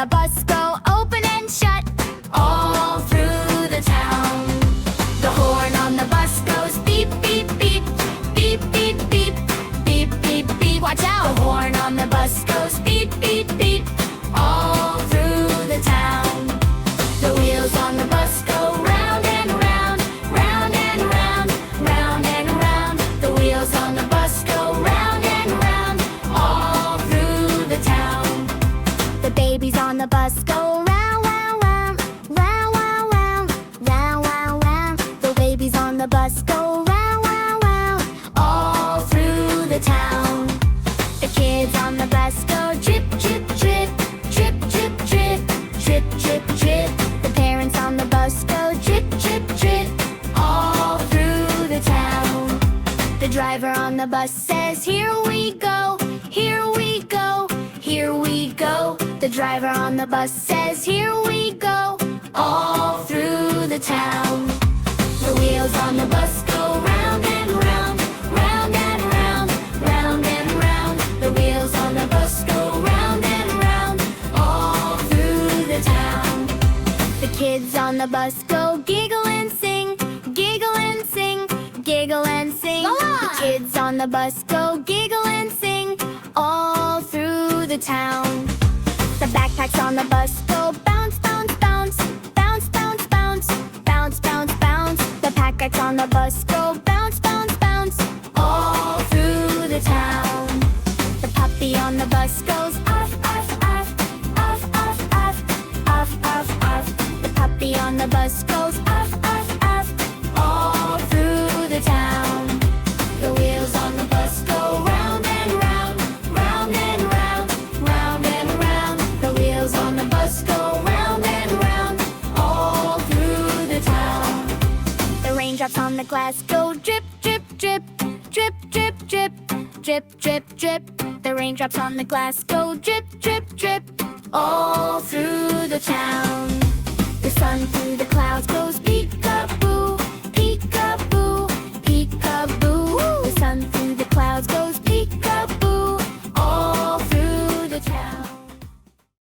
the bus go open and shut all through the town. The horn on the bus goes beep, beep, beep, beep, beep, beep, beep, beep, beep. Watch out! The horn on the bus goes beep, beep, beep, all through the town. The wheels on the bus go round and round, round and round, round and round. The wheels on the bus go round and round, all through the town. The babies on the bus go round, round, round, round, round, round, round, round, round. The babies on the bus go round, round, round, all through the town. The kids on the bus go drip, drip, drip, drip, drip, drip, drip, drip, drip. The parents on the bus go drip, drip, drip, all through the town. The driver on the bus says, here we go, here we go, here we go. The driver on the bus says, here we go, all through the town. The wheels on the bus go round and round, round and round, round and round. The wheels on the bus go round and round, all through the town. The kids on the bus go giggle and sing, giggle and sing, giggle and sing. The kids on the bus go giggle and sing, all through the town. The backpacks on the bus go bounce, bounce, bounce, bounce, bounce, bounce, bounce, bounce, bounce. The backpacks on the bus go bounce, bounce, bounce, all through the town. The puppy on the bus goes off, off, off, off, off, off, off, off, off. The puppy on the bus goes off, off, off, all through the town. The wheels on the bus go round and round, round and round, round and round. The wheels on the bus go round and round, all through the town. The raindrops on the glass go drip, drip, drip, drip, drip, drip, drip, drip, drip. The raindrops on the glass go drip, drip, drip, all through the town.